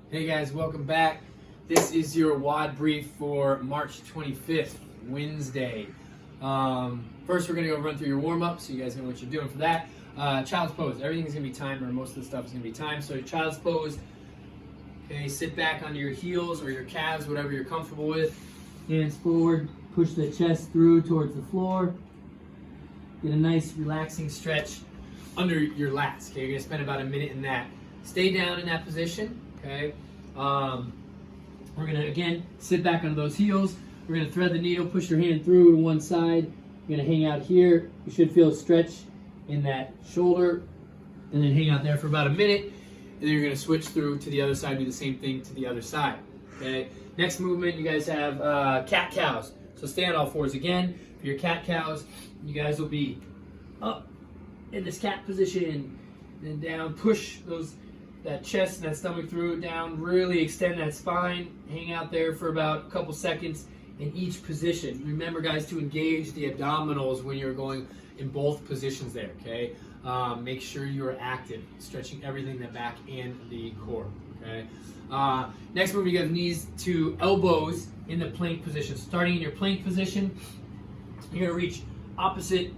Hey guys, welcome back. This is your WOD Brief for March 25th, Wednesday. First, we're going to go run through your warm-up so you guys know what you're doing for that. Child's pose. Everything's going to be timed, or most of the stuff is going to be timed. So child's pose, okay, sit back on your heels or your calves, whatever you're comfortable with. Hands forward, push the chest through towards the floor. Get a nice relaxing stretch under your lats. Okay, you're going to spend about a minute in that. Stay down in that position. Okay, we're gonna again sit back on those heels. We're gonna thread the needle, push your hand through to one side. You're gonna hang out here. You should feel a stretch in that shoulder, and then hang out there for about a minute. And then you're gonna switch through to the other side, do the same thing to the other side. Okay. Next movement, you guys have cat cows. So stay on all fours again. For your cat cows, you guys will be up in this cat position, then down. Push that chest and that stomach through, down, really extend that spine, hang out there for about a couple seconds in each position. Remember, guys, to engage the abdominals when you're going in both positions there, okay? Make sure you're active, stretching everything, the back and the core, okay? Next move, you have knees to elbows in the plank position. Starting in your plank position, you're gonna reach opposite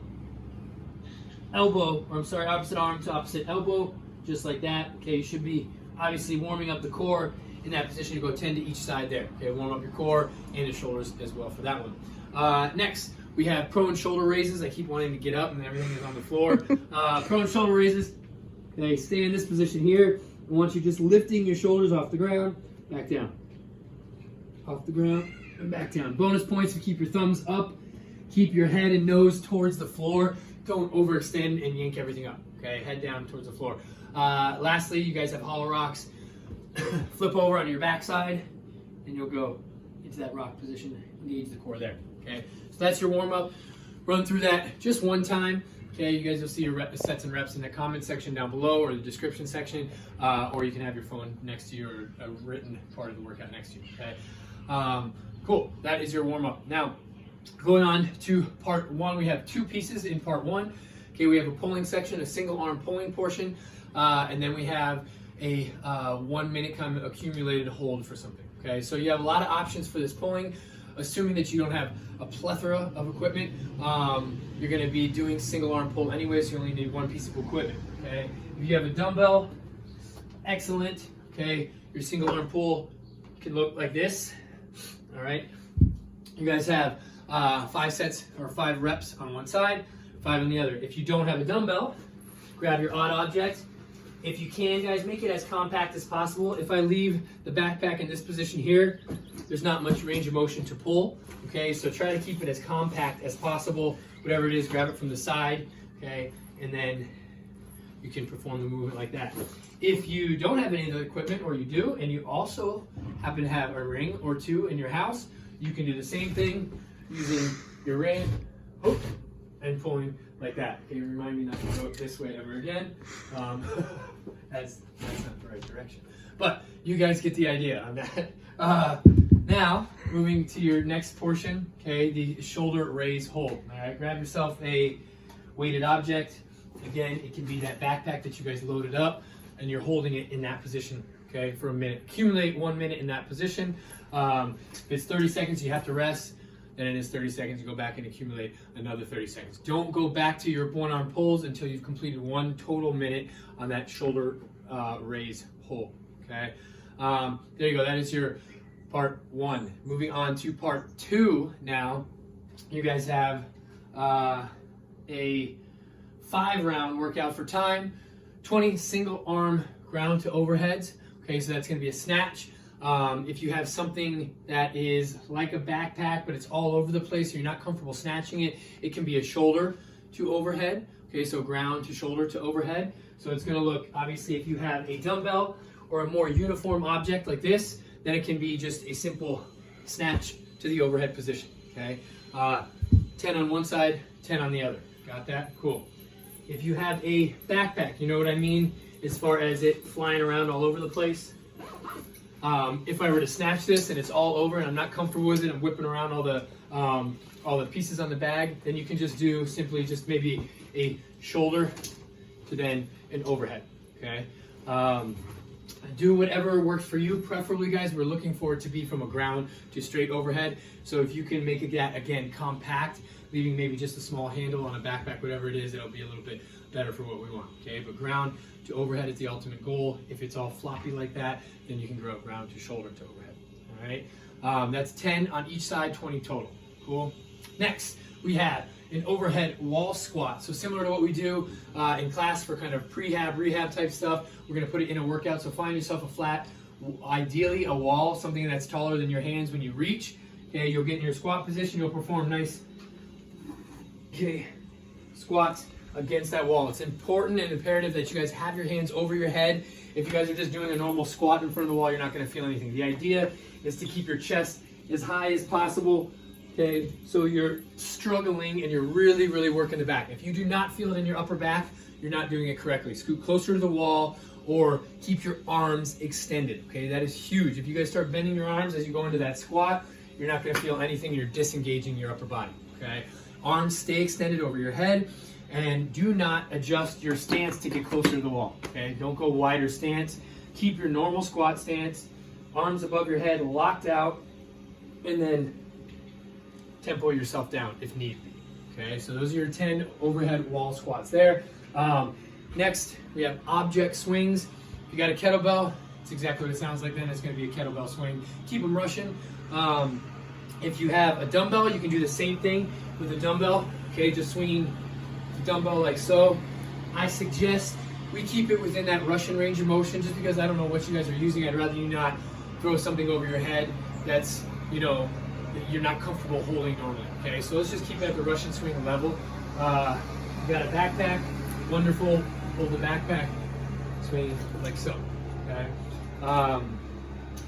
arm to opposite elbow, just like that. Okay, you should be obviously warming up the core in that position. You go 10 to each side there. Okay, warm up your core and the shoulders as well for that one. Next, we have prone shoulder raises. I keep wanting to get up and everything is on the floor. Prone shoulder raises. Okay, stay in this position here. I want you just lifting your shoulders off the ground, back down. Off the ground and back down. Bonus points to keep your thumbs up. Keep your head and nose towards the floor. Don't overextend and yank everything up. Okay, head down towards the floor. Lastly, you guys have hollow rocks. Flip over on your backside, and you'll go into that rock position, engage the core there. Okay, so that's your warm up. Run through that just one time. Okay, you guys will see your sets and reps in the comment section down below or the description section, or you can have your phone next to you or a written part of the workout next to you. Okay, cool. That is your warm up. Now, going on to part one, we have two pieces in part one. Okay, we have a pulling section, a single arm pulling portion. And then we have a 1 minute kind of accumulated hold for something. Okay, so you have a lot of options for this pulling. Assuming that you don't have a plethora of equipment, you're going to be doing single arm pull anyway, so you only need one piece of equipment. Okay, if you have a dumbbell, excellent. Okay, your single arm pull can look like this. All right, you guys have 5 sets or 5 reps on one side, 5 on the other. If you don't have a dumbbell, grab your odd object. If you can, guys, make it as compact as possible. If I leave the backpack in this position here, there's not much range of motion to pull, okay? So try to keep it as compact as possible. Whatever it is, grab it from the side, okay? And then you can perform the movement like that. If you don't have any of the equipment, or you do, and you also happen to have a ring or two in your house, you can do the same thing using your ring, and pulling like that. Okay, remind me not to go this way ever again. That's not the right direction. But you guys get the idea on that. Now, moving to your next portion, okay, the shoulder raise hold. All right, grab yourself a weighted object. Again, it can be that backpack that you guys loaded up, and you're holding it in that position, okay, for a minute. Accumulate 1 minute in that position. If it's 30 seconds, you have to rest. Then it is 30 seconds, you go back and accumulate another 30 seconds. Don't go back to your one arm pulls until you've completed 1 total minute on that shoulder raise hold, okay? There you go, that is your part 1. Moving on to part 2 now, you guys have a 5-round workout for time, 20 single arm ground to overheads, okay, so that's gonna be a snatch. If you have something that is like a backpack, but it's all over the place, so you're not comfortable snatching it, it can be a shoulder to overhead. Okay, so ground to shoulder to overhead. So it's going to look, obviously, if you have a dumbbell or a more uniform object like this, then it can be just a simple snatch to the overhead position. Okay, 10 on one side, 10 on the other. Got that? Cool. If you have a backpack, you know what I mean, as far as it flying around all over the place. If I were to snatch this and it's all over and I'm not comfortable with it, I'm whipping around all the pieces on the bag, then you can just do simply just maybe a shoulder to then an overhead, okay? Do whatever works for you. Preferably, guys, we're looking for it to be from a ground to straight overhead. So if you can make it that, again, compact, leaving maybe just a small handle on a backpack, whatever it is, it'll be a little bit better for what we want, okay? But ground to overhead is the ultimate goal. If it's all floppy like that, then you can grow ground to shoulder to overhead, all right? That's 10 on each side, 20 total, cool? Next, we have an overhead wall squat. So similar to what we do in class for kind of rehab type stuff, we're gonna put it in a workout. So find yourself a flat, ideally a wall, something that's taller than your hands when you reach. Okay, you'll get in your squat position, you'll perform nice, okay, squats against that wall. It's important and imperative that you guys have your hands over your head. If you guys are just doing a normal squat in front of the wall, you're not gonna feel anything. The idea is to keep your chest as high as possible. Okay, so you're struggling and you're really, really working the back. If you do not feel it in your upper back, you're not doing it correctly. Scoot closer to the wall or keep your arms extended. Okay, that is huge. If you guys start bending your arms as you go into that squat, you're not gonna feel anything. You're disengaging your upper body, okay? Arms stay extended over your head and do not adjust your stance to get closer to the wall, okay? Don't go wider stance. Keep your normal squat stance, arms above your head, locked out, and then tempo yourself down if need be. Okay, so those are your 10 overhead wall squats there. Next, we have object swings. If you got a kettlebell, it's exactly what it sounds like then. It's going to be a kettlebell swing. Keep them rushing. If you have a dumbbell, you can do the same thing with a dumbbell. Okay, just swinging the dumbbell like so. I suggest we keep it within that Russian range of motion just because I don't know what you guys are using. I'd rather you not throw something over your head that's, you know, you're not comfortable holding normally, okay? So let's just keep it at the Russian swing level. You got a backpack, wonderful. Hold the backpack, swing like so, okay?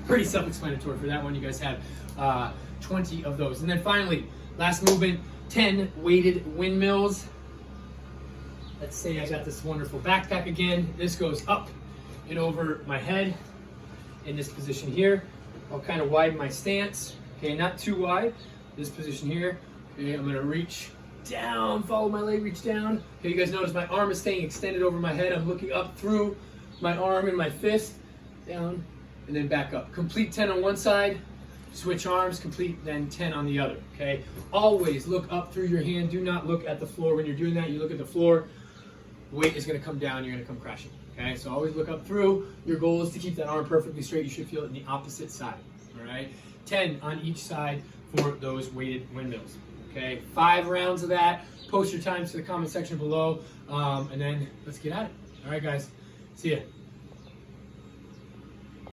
Pretty self-explanatory for that one. You guys have 20 of those. And then finally, last movement, 10 weighted windmills. Let's say I got this wonderful backpack again. This goes up and over my head in this position here. I'll kind of widen my stance. Okay, not too wide. This position here. Okay, I'm gonna reach down, follow my leg, reach down. Okay, you guys notice my arm is staying extended over my head. I'm looking up through my arm and my fist, down, and then back up. Complete 10 on one side, switch arms, complete then 10 on the other, okay? Always look up through your hand. Do not look at the floor. When you're doing that, you look at the floor, weight is gonna come down, you're gonna come crashing, okay? So always look up through. Your goal is to keep that arm perfectly straight. You should feel it in the opposite side, all right? 10 on each side for those weighted windmills, okay? 5 rounds of that. Post your times to the comment section below, and then let's get at it. All right, guys, see ya.